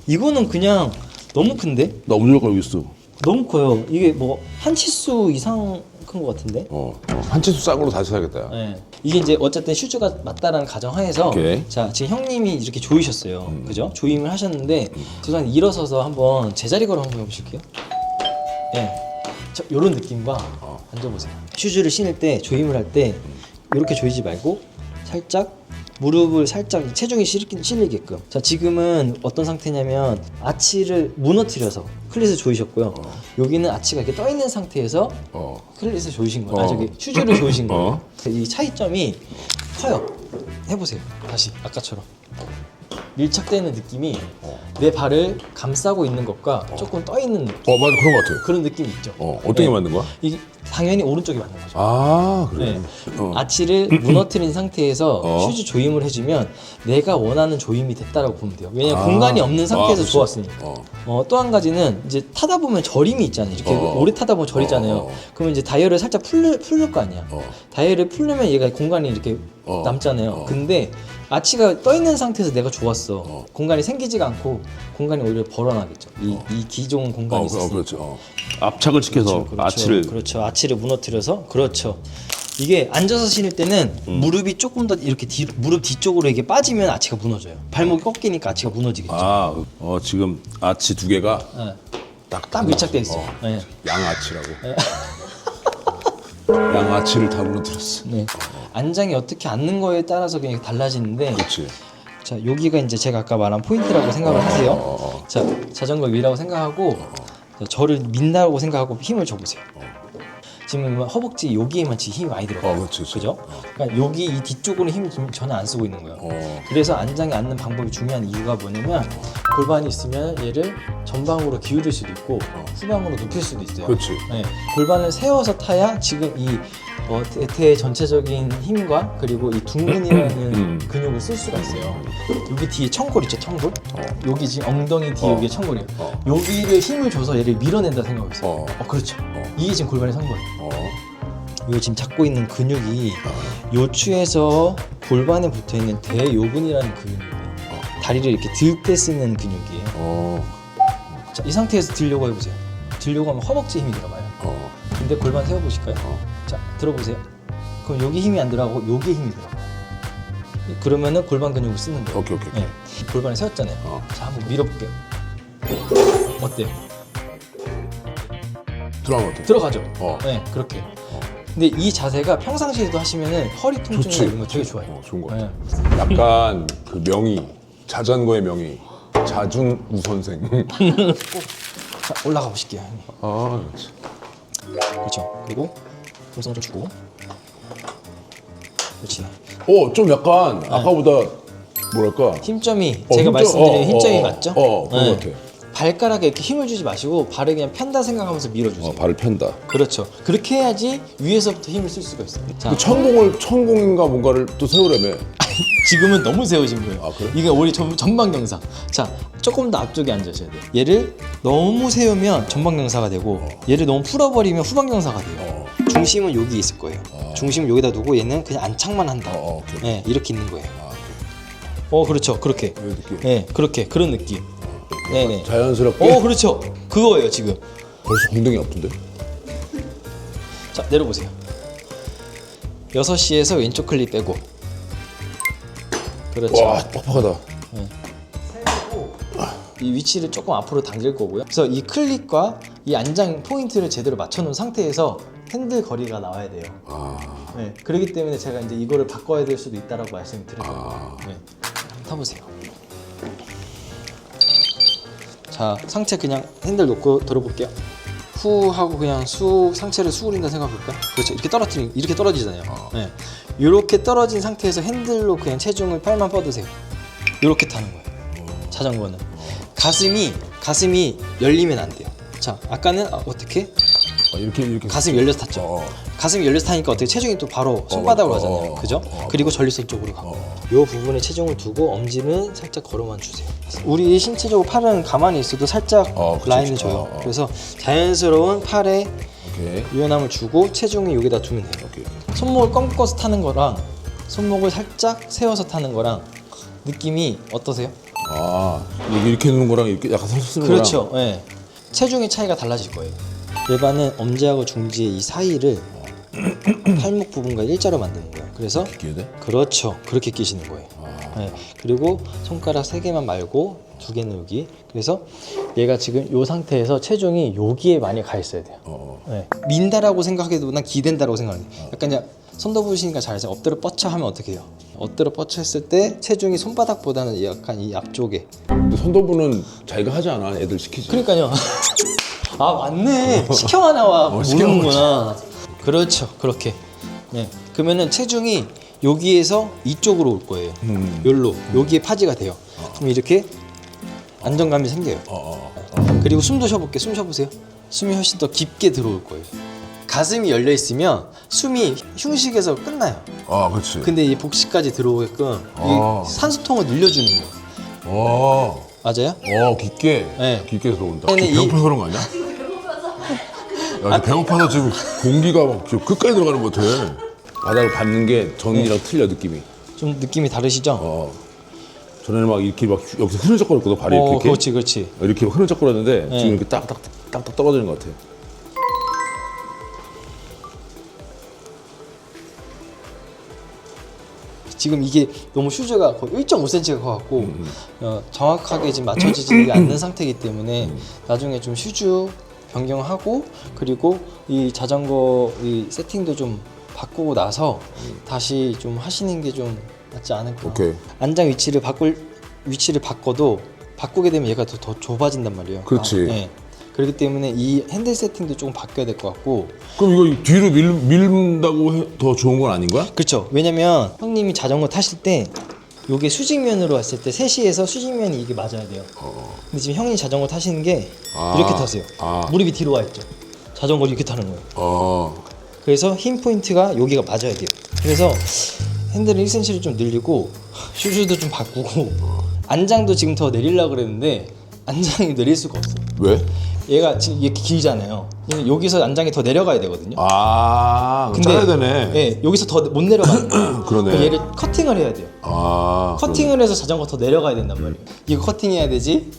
이거는 그냥 너무 큰데? 나 엄지발가락 여기 있어. 너무 커요. 이게 뭐 한 치수 이상 큰 것 같은데? 한 치수 싼 걸로 다시 사야겠다. 야. 네. 이게 이제 어쨌든 슈즈가 맞다라는 가정하에서 오케이. 자 지금 형님이 이렇게 조이셨어요. 그죠? 조임을 하셨는데 죄송한데 일어서서 한번 제자리 걸어 한번 해보실게요. 네. 이런 느낌과 앉아보세요. 슈즈를 신을 때 조임을 할 때 이렇게 조이지 말고 살짝 무릎을 살짝 체중이 실리게끔. 자, 지금은 어떤 상태냐면 아치를 무너뜨려서 클릿을 조이셨고요. 여기는 아치가 이렇게 떠 있는 상태에서 클릿을 조이신 거예요. 저기 슈즈를 조이신 거예요. 이 차이점이 커요. 해보세요. 다시 아까처럼 밀착되는 느낌이 내 발을 감싸고 있는 것과 조금 떠 있는 느낌. 맞아 그런 것 같아. 그런 느낌이 있죠. 어떤 게 맞는 거야? 이게 당연히 오른쪽이 맞는 거죠. 아 그래. 네. 아치를 무너뜨린 상태에서 슈즈 조임을 해주면 내가 원하는 조임이 됐다라고 보면 돼요. 왜냐면 공간이 없는 상태에서 그치. 좋았으니까. 또 한 가지는 이제 타다 보면 저림이 있잖아요. 이렇게 오래 타다 보면 저리잖아요. 그러면 이제 다이얼을 살짝 풀릴 거 아니야. 다이얼을 풀려면 얘가 공간이 이렇게 남잖아요. 근데 아치가 떠 있는 상태에서 내가 좋았어. 공간이 생기지가 않고 공간이 오히려 벌어나겠죠. 이 기존 공간이 있었으니까. 그렇죠. 압착을 시켜서 아치를 그렇죠. 아치를 무너뜨려서 그렇죠. 이게 앉아서 신을 때는 무릎이 조금 더 이렇게 무릎 뒤쪽으로 이게 빠지면 아치가 무너져요. 발목이 꺾이니까 아치가 무너지겠죠. 지금 아치 두 개가 네. 딱 밀착돼 있어요. 네. 양아치라고. 양아치를 다 무너뜨렸어. 네. 안장이 어떻게 앉는 거에 따라서 그냥 달라지는데. 그렇지. 자, 여기가 이제 제가 아까 말한 포인트라고 생각을 하세요. 자, 자전거 위라고 생각하고 자, 저를 민다고 생각하고 힘을 줘보세요. 지금 허벅지 여기에만 지금 힘이 많이 들어가요. 그렇지. 그죠? 그러니까 여기 이 뒤쪽으로는 힘을 지금 전혀 안 쓰고 있는 거예요. 그래서 안장에 앉는 방법이 중요한 이유가 뭐냐면 골반이 있으면 얘를 전방으로 기울일 수도 있고 후방으로 눕힐 수도 있어요. 그렇지. 네, 골반을 세워서 타야 지금 이 대퇴의 전체적인 힘과 그리고 이 둥근이라는 근육을 쓸 수가 있어요. 여기 뒤에 청골 있죠, 청골? 여기 지금 엉덩이 뒤에 여기 청골이에요. 여기를 힘을 줘서 얘를 밀어낸다 생각해보세요. 그렇죠. 이게 지금 골반의 성거예요. 요 지금 잡고 있는 근육이 요추에서 골반에 붙어있는 대요근이라는 근육이에요. 다리를 이렇게 들 때 쓰는 근육이에요. 자, 이 상태에서 들려고 해보세요. 들려고 하면 허벅지 힘이 들어가요. 근데 골반 세워보실까요? 자, 들어보세요. 그럼 여기 힘이 안 들어가고 여기 힘이 들어가요. 그러면은 골반 근육을 쓰는 거예요. 오케이. 네. 골반을 세웠잖아요. 자, 한번 밀어볼게요. 어때요? 들어간 것 같아. 들어가죠? 어. 네, 그렇게. 근데 이 자세가 평상시에도 하시면은 허리 통증이나 좋지. 이런 거 되게 좋아요. 좋은 것 네. 같아. 약간 그 명의, 자전거의 명의, 자중우 선생. 자, 올라가 보실게요. 형님. 그렇지. 그렇죠. 그리고 동상 좀 주고. 그렇지. 좀 약간 아까보다 뭐랄까. 힘점이 어, 제가 힘점, 말씀드린 힘점이 어, 맞죠? 그런 것 같아. 발가락에 이렇게 힘을 주지 마시고 발을 그냥 편다 생각하면서 밀어주세요. 발을 편다. 그렇죠. 그렇게 해야지 위에서부터 힘을 쓸 수가 있어요. 자, 그 천공인가 뭔가를 또 세우려면. 지금은 너무 세워진 거예요. 아, 그래? 이게 우리 전방경사. 자, 조금 더 앞쪽에 앉으셔야 돼요. 얘를 너무 세우면 전방경사가 되고 얘를 너무 풀어버리면 후방경사가 돼요. 중심은 여기 있을 거예요. 중심을 여기다 두고 얘는 그냥 안착만 한다. 오케이. 네, 이렇게 있는 거예요. 그렇죠. 그렇게. 이 느낌. 네, 그렇게. 그런 느낌. 네네. 자연스럽게. 그렇죠. 그거예요, 지금. 벌써 엉덩이 아픈데? 자, 내려보세요. 6시에서 왼쪽 클립 빼고. 그렇죠. 와, 뻑뻑하다. 이 위치를 조금 앞으로 당길 거고요. 그래서 이 클립과 이 안장 포인트를 제대로 맞춰놓은 상태에서 핸들 거리가 나와야 돼요. 네, 그렇기 때문에 제가 이제 이거를 바꿔야 될 수도 있다라고 말씀을 드렸거든요. 네, 타보세요. 자, 상체 그냥 핸들 놓고 들어볼게요. 후 하고 그냥 상체를 수그린다 생각해볼까요? 그렇죠. 이렇게 떨어지잖아요. 네. 이렇게 떨어진 상태에서 핸들로 그냥 체중을 팔만 뻗으세요. 이렇게 타는 거예요. 자전거는 가슴이 열리면 안 돼요. 자, 아까는 어떻게? 이렇게. 가슴이 열려서 탔죠. 가슴이 열려서 타니까 어떻게 체중이 또 바로 손바닥으로 가잖아요. 그죠? 그리고 전립선 쪽으로 가고. 이 부분에 체중을 두고 엄지는 살짝 걸어만 주세요. 우리 신체적으로 팔은 가만히 있어도 살짝 그치, 라인을 그치. 줘요. 그래서 자연스러운 팔에 오케이. 유연함을 주고 체중을 여기다 두면 돼요. 손목을 꺾어서 타는 거랑 손목을 살짝 세워서 타는 거랑 느낌이 어떠세요? 이렇게 놓는 거랑 이렇게 약간 서서 쓰는 그렇죠. 예. 체중의 차이가 달라질 거예요. 일반은 엄지하고 중지의 이 사이를 팔목 부분과 일자로 만드는 거예요. 그래서 끼야 돼? 그렇죠. 그렇게 끼시는 거예요. 네. 그리고 손가락 3개만 말고 2개는 여기. 그래서 얘가 지금 이 상태에서 체중이 여기에 많이 가 있어야 돼요. 네. 민다라고 생각해도 난 기댄다라고 생각해. 약간 그냥 손더부시니까 잘해서 엎드려 뻗쳐 하면 어떻게 해요? 엎드려 뻗쳐 했을 때 체중이 손바닥보다는 약간 이 앞쪽에. 근데 선도부는 자기가 하지 않아. 애들 시키지. 그러니까요. 아 맞네. 시켜만 나와. 모르는구나. 그렇죠. 그렇게. 네. 그러면은 체중이 여기에서 이쪽으로 올 거예요. 여기로 여기에 파지가 돼요. 그럼 이렇게 안정감이 생겨요. 그리고 숨도 쉬어볼게요. 숨 쉬어보세요. 숨이 훨씬 더 깊게 들어올 거예요. 가슴이 열려 있으면 숨이 흉식에서 끝나요. 아, 그렇지. 근데 이 복식까지 들어오게끔 이 산소통을 늘려주는 거예요. 맞아요? 깊게. 네. 깊게 들어온다. 근데 배고파서 그런 거 아니야? 야, 배고파서 지금 공기가 막 지금 끝까지 들어가는 것 같아. 바닥을 밟는 게 전이랑 틀려 느낌이. 좀 느낌이 다르시죠? 전에는 막 이렇게 막 여기서 흐느적거렸거든 발이 이렇게. 그렇지. 이렇게 막 흐느적거렸는데 네. 지금 이렇게 딱딱 떨어지는 것 같아요. 지금 이게 너무 슈즈가 거의 1.5cm가 커갖고 정확하게 지금 맞춰지지 않는 상태이기 때문에 나중에 좀 슈즈 변경하고 그리고 이 자전거 이 세팅도 좀 바꾸고 나서 다시 좀 하시는 게 좀 낫지 않을까. 오케이. 안장 위치를 바꿔도 바꾸게 되면 얘가 더 좁아진단 말이에요. 그렇지. 네. 그렇기 때문에 이 핸들 세팅도 조금 바뀌어야 될 것 같고. 그럼 이거 뒤로 밀다고 더 좋은 건 아닌 거야? 그렇죠. 왜냐면 형님이 자전거 타실 때 요게 수직면으로 왔을 때 3시에서 수직면이 이게 맞아야 돼요. 근데 지금 형님 자전거 타시는 게 이렇게 타세요. 무릎이 뒤로 와 있죠. 자전거를 이렇게 타는 거예요. 그래서 힘 포인트가 여기가 맞아야 돼요. 그래서 핸들을 1cm를 좀 늘리고 슈즈도 좀 바꾸고 안장도 지금 더 내리려고 그랬는데 안장이 내릴 수가 없어. 왜? 얘가 지금 이렇게 길잖아요. 여기서 안장이 더 내려가야 되거든요. 근데 짜야 되네. 네, 여기서 더 못 내려가는 거예요. 그러네. 그러니까 얘를 커팅을 해야 돼요. 커팅을 해서 자전거 더 내려가야 된단 말이에요. 이거 커팅해야 되지,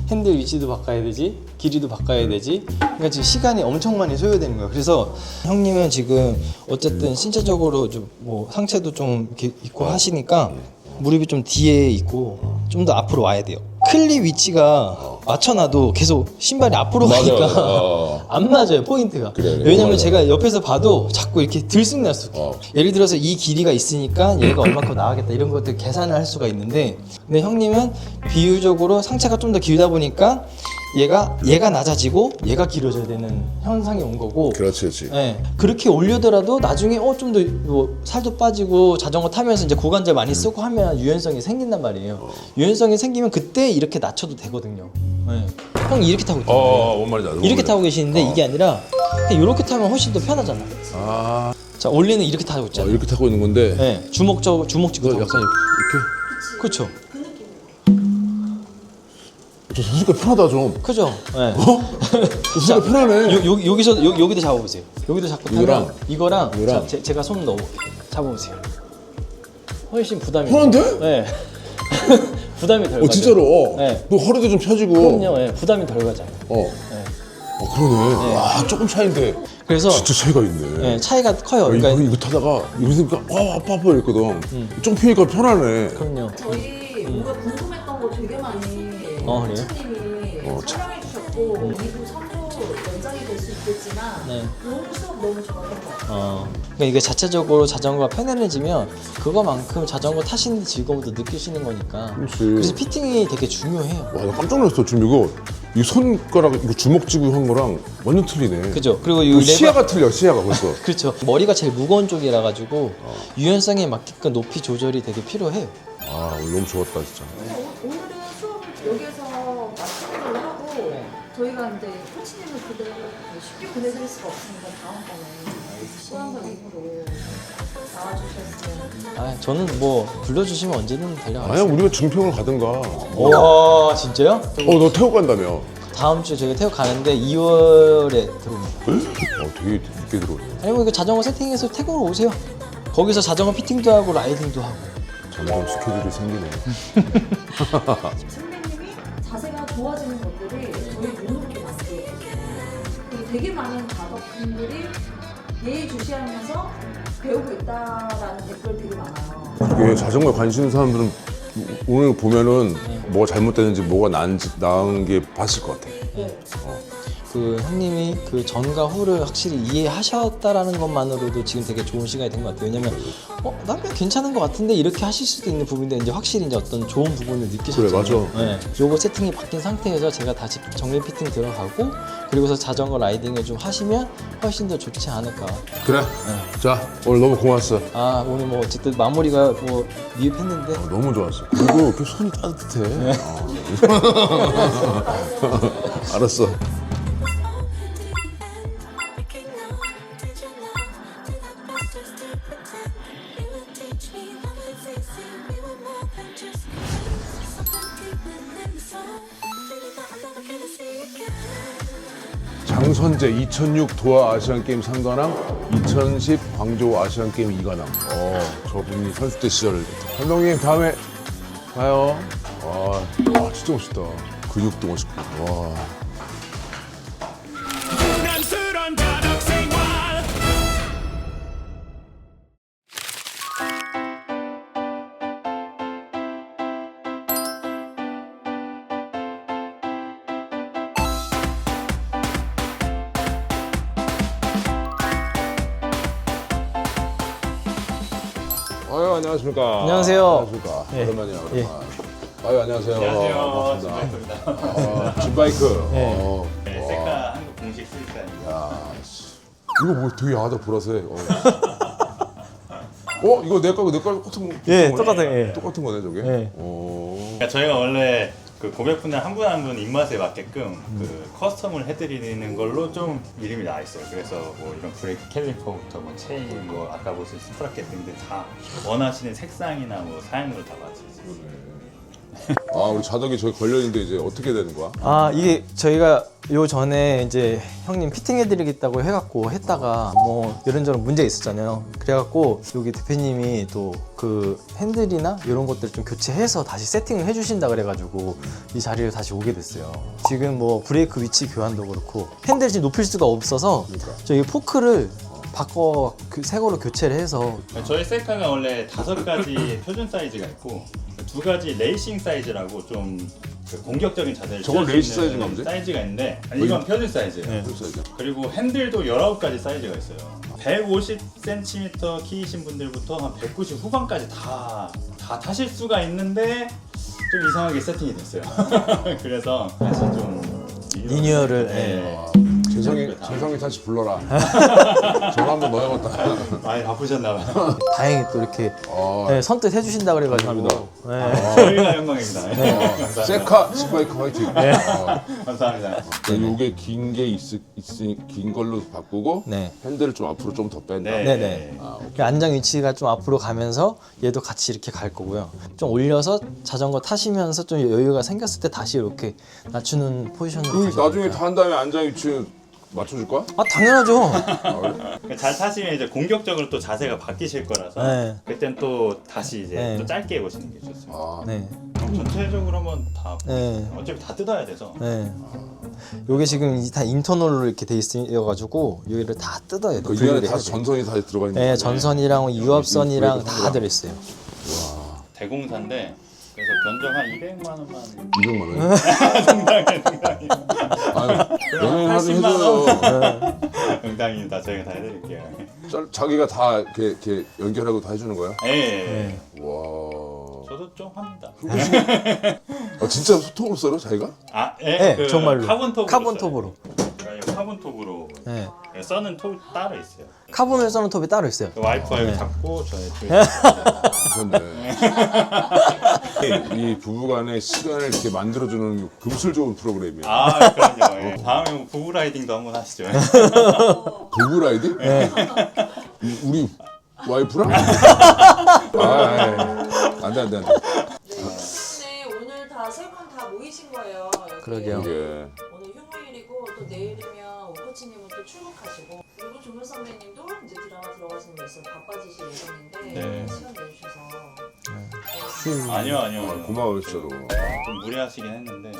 핸들 위치도 바꿔야 되지, 길이도 바꿔야 되지. 그러니까 지금 시간이 엄청 많이 소요되는 거예요. 그래서 형님은 지금 어쨌든 신체적으로 좀 뭐 상체도 좀 이렇게 있고 하시니까 무릎이 좀 뒤에 있고 좀 더 앞으로 와야 돼요. 클립 위치가 맞춰놔도 계속 신발이 앞으로 가니까 안 맞아요, 포인트가. 왜냐면 제가 옆에서 봐도 자꾸 이렇게 들쑥날쑥. 예를 들어서 이 길이가 있으니까 얘가 얼마큼 나가겠다 이런 것들 계산을 할 수가 있는데, 근데 형님은 비율적으로 상체가 좀 더 길다 보니까 얘가 낮아지고 얘가 길어져야 되는 현상이 온 거고. 그렇지. 네, 그렇게 올려더라도 나중에 좀 더 뭐 살도 빠지고 자전거 타면서 이제 고관절 많이 쓰고 하면 유연성이 생긴단 말이에요. 유연성이 생기면 그때 이렇게 낮춰도 되거든요. 네. 형이 이렇게 타고 있잖아요. 뭔 말인지 알아. 이렇게 타고 계시는데 이게 아니라 그냥 이렇게 타면 훨씬 더 편하잖아. 자, 원래는 이렇게 타고 있잖아요. 이렇게 타고 있는 건데. 네, 주먹 찍고 타고 약간 있어요. 이렇게. 그렇죠. 저 선수가 편하다 좀. 그죠? 네. 선수가 편하네. 여기도 잡아보세요. 여기도 잡고 타면 이거랑 제가 손 넣어볼게요. 잡아보세요. 훨씬 부담이. 편한데? 네. 부담이 덜 가죠. 진짜로. 네. 또 허리도 좀 펴지고. 그럼요. 네. 부담이 덜 가잖아요. 그러네. 조금 차이인데. 그래서 진짜 차이가 있네. 네, 차이가 커요. 그러니까 이거 타다가 이거 있으니까 아파 이랬거든. 좀 피니까 편하네. 그럼요. 저희 뭔가 궁금했던 거 되게 많이 그래요? 코치님이 촬영해 주셨고 2부, 3부 연장이 될 수 있겠지만 너무 수업 너무 좋았던 것 같아요. 그러니까 이게 자체적으로 자전거가 편안해지면 그거만큼 자전거 타시는 즐거움도 느끼시는 거니까. 그렇지. 그래서 피팅이 되게 중요해요. 와, 나 깜짝 놀랐어. 지금 이 손가락 이거 주먹 쥐고 한 거랑 완전 틀리네. 그죠? 그리고 이 시야가 틀려. 시야가 벌써. 그렇죠. 머리가 제일 무거운 쪽이라 가지고 유연성에 맞게끔 높이 조절이 되게 필요해요. 오늘 너무 좋았다 진짜. 오늘은 수업을 여기에서 마치는 걸로 하고 저희가 이제 코치님을 그대로 쉽게 보내드릴 수가 없으니까 다음번에 수강생 입으로 나와주셨어요. 저는 뭐 불러주시면 언제든 달려가요. 아니야, 우리가 증평을 가든가. 와, 진짜요? 너 태국 간다며. 다음 주에 저희가 태국 가는데 2월에 들어옵니다. 되게 늦게 들어오네. 아니면 그 자전거 세팅해서 태국으로 오세요. 거기서 자전거 피팅도 하고 라이딩도 하고. 점점 스케줄이 생기네. 선배님이 자세가 좋아지는 것들이 저희 눈으로도 봤어요. 그리고 되게 많은 가덕분들이 예의주시하면서 배우고 있다라는 댓글 되게 많아요. 이게 자전거에 관심 있는 사람들은 오늘 보면은 뭐가 잘못됐는지 뭐가 나은 게 봤을 것 같아. 그 형님이 그 전과 후를 확실히 이해하셨다라는 것만으로도 지금 되게 좋은 시간이 된 것 같아요. 왜냐면 난 그냥 괜찮은 것 같은데 이렇게 하실 수도 있는 부분인데 이제 확실히 이제 어떤 좋은 부분을 느끼셨잖아요. 그래, 맞아. 네. 요거 세팅이 바뀐 상태에서 제가 다시 정리 피팅 들어가고 그리고서 자전거 라이딩을 좀 하시면 훨씬 더 좋지 않을까. 그래. 자, 오늘 너무 고마웠어. 아 오늘 뭐 어쨌든 마무리가 뭐 미흡했는데 너무 좋았어. 그리고 이렇게 손이 따뜻해. 알았어. 장선재 2006 도하 아시안게임 3관왕, 2010 광저우 아시안게임 2관왕. 저분이 선수 때 시절. 감독님 다음에 봐요. 와, 진짜 멋있다. 근육도 멋있고. 와. 고난스런 바닥 생활 아유, 안녕하십니까. 안녕하세요. 안녕하십니까. 예. 오랜만이야, 예. 오랜만. 아유, 안녕하세요. 반갑습니다. 진바이크. 예. 네, 셀카 한국 공식 수입사입니다. 야, 씨. 이거 뭐 되게 야하다, 보라색. 이거 내 거고 똑같은 거. 예, 똑같아요. 예. 똑같은 거네, 저게. 예. 그러니까 저희가 원래 그 고객분들 한 분 한 분 입맛에 맞게끔 그 커스텀을 해드리는 걸로 좀 이름이 나와 있어요. 그래서 뭐 이런 브레이크 캘리퍼부터 뭐 체인, 뭐 아까 보신 스프라켓 등등 다 원하시는 색상이나 뭐 사양으로 다 맞추시죠. 우리 자덕이 저기 걸려있는데 이제 어떻게 되는 거야? 아 이게 저희가 요 전에 이제 형님 피팅해드리겠다고 해갖고 했다가 뭐 이런저런 문제가 있었잖아요. 그래갖고 여기 대표님이 또 그 핸들이나 이런 것들을 좀 교체해서 다시 세팅을 해주신다 그래가지고 이 자리를 다시 오게 됐어요. 지금 뭐 브레이크 위치 교환도 그렇고 핸들 지금 높일 수가 없어서 저희 포크를 바꿔 새 거로 교체를 해서 저희 셀카가 원래 5가지 표준 사이즈가 있고 2가지 레이싱 사이즈라고 좀그 공격적인 자세를 저건 취할 레이싱 수 있는 사이즈인가 보지? 사이즈가 있는데 이건 표준 사이즈예요. 네. 그리고 핸들도 19가지 사이즈가 있어요. 150cm 키이신 분들부터 한 190 후반까지 다 타실 수가 있는데 좀 이상하게 세팅이 됐어요. 그래서 다시 좀 리뉴얼을, 네. 재성이 다시 불러라. 전화 한번 넣어야겠다. 많이 바쁘셨나봐요. 다행히 또 이렇게 네, 선뜻 해주신다 그래가지고 네. 저희가 영광입니다. 감사합니다. 셀카 진바이크 화이팅. 감사합니다. 요게 긴 게 있으니 긴 걸로 바꾸고 네. 핸들을 좀 앞으로 좀 더 뺀다. 네. 네네. 그 안장 위치가 좀 앞으로 가면서 얘도 같이 이렇게 갈 거고요. 좀 올려서 자전거 타시면서 좀 여유가 생겼을 때 다시 이렇게 낮추는 포지션으로 가셔도 나중에 될까요? 다 한 다음에 안장 위치 맞춰줄 거야? 아 당연하죠. 잘 타시면 이제 공격적으로 또 자세가 바뀌실 거라서 네. 그땐 또 다시 이제 네. 또 짧게 해보시는 게 좋습니다. 네. 전체적으로 한번 다 네. 어차피 다 뜯어야 돼서 네. 요게 지금 다 인터널로 이렇게 돼 있어가지고 여기를 다 뜯어야 돼요. 그 이 안에 다 전선이 다 들어가 있는 네, 거야. 전선이랑 유압선이랑 다 들어있어요. 대공사인데 그래서 견적 한 200만 원만 200만 원. 연예인 하도 80만 해줘요. 농담입니다. 저희가 다 해드릴게요. 자기가 다 이렇게 연결하고 다 해주는 거야? 예. 와. 저도 좀 합니다. 진짜 소통으로 썰어 자기가? 네, 그 정말로. 카본톱으로 카본톱으로. 카본톱으로 네. 써는 톱 따로 있어요. 카본을 써는 톱이 따로 있어요. 그 와이프가 네. 이거 잡고 저희 그런데 이 부부간의 시간을 이렇게 만들어주는 금술 좋은 프로그램이야. 그럼요. 예. 다음에 뭐 부부 라이딩도 한번 하시죠. 부부 라이딩? 우리 와이프랑? 안돼. 네, 오늘 다 세 분 다 모이신 거예요. 여기. 그러게요. 이게 오늘 휴무일이고 또 내일이면 오코치님은 또 출국하시고 그리고 종현 선배님도 이제 드라마 들어가시는 게 있어서 바빠지실 예정인데 네. 시간 내주셔서 아니요. 고마워요 진짜로. 좀 무리하시긴 했는데.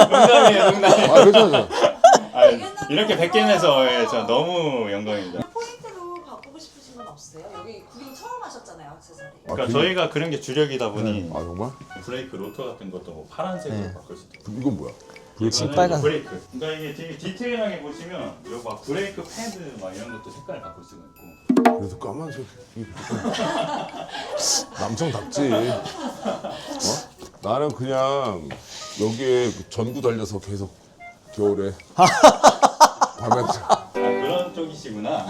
농담이에요, 농담. 괜찮아. 이렇게 뵙게 돼서 저 너무 영광입니다. 포인트로 바꾸고 싶으신 건 없으세요? 여기 구경 처음 하셨잖아요, 액세서리. 그러니까 저희가 그런 게 주력이다 보니 아 정말? 브레이크 로터 같은 것도 뭐 파란색으로 바꿀 수도 있고. 이건 뭐야? 이거는 빨간. 브레이크. 그러니까 이게 되게 디테일하게 보시면 여기 막 브레이크 패드 막 이런 것도 색깔 바꿀 수가 있고. 그래도 까만색 남성답지. 나는 그냥 여기에 전구 달려서 계속 겨울에 밤에 그런 쪽이시구나.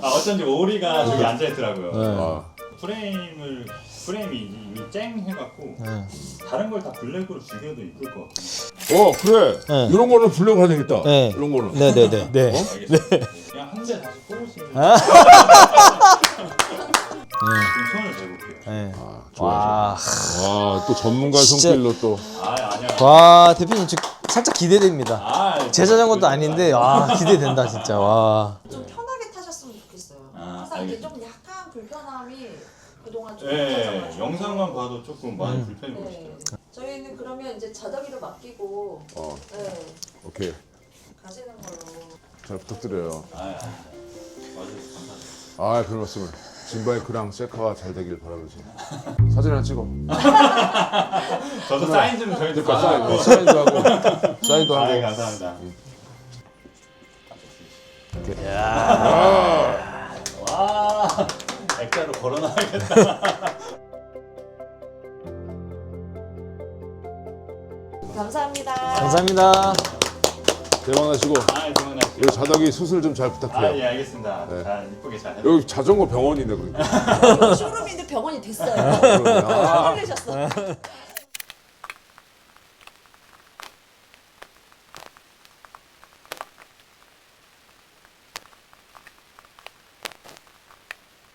어쩐지 오리가 저기 앉아 있더라고요. 아, 프레임이 이미 쨍 해갖고 다른 걸 다 블랙으로 죽여도 이쁠 것 같고. 그래. 네. 이런 거는 블랙 해야 되겠다. 네. 이런 거는. 네네네. 네. 알겠습니다. 그냥 한 대 다시 뽑으시면. 좀 손을 대볼게요. 네. 좋아. 와. 또 전문가 진짜. 손길로 또. 아니야. 와 대표님 저 살짝 기대됩니다. 제 자전거도 그건 아닌데 와 기대된다 진짜. 와. 좀 편하게 타셨으면 좋겠어요. 항상 이게 알겠습니다. 좀 약간 불편함이 그동안 좀 네, 있어가지고. 영상만 봐도 조금 많이 불편해 보이시죠. 네. 저희는 그러면 이제 자덕이로 맡기고 네, 오케이. 가시는 걸로. 잘 부탁드려요. 와주셔서 감사합니다. 아, 별 말씀을. 진바이크랑 셀카가 잘 되길 바라면서 사진 하나 찍어. 저도 사인 좀 저희도 그러니까 사인도 하고 사인도 하고. 감사합니다. 와, 액자로 걸어놔야겠다. 감사합니다. 감사합니다. 대박 나시고 좋은 여기 자덕이 수술 좀 잘 부탁해요. 예, 알겠습니다. 잘 이쁘게 잘. 여기 자전거 병원이네 그러니까. 쇼룸인데 병원이 됐어요. 아, 그러셨어.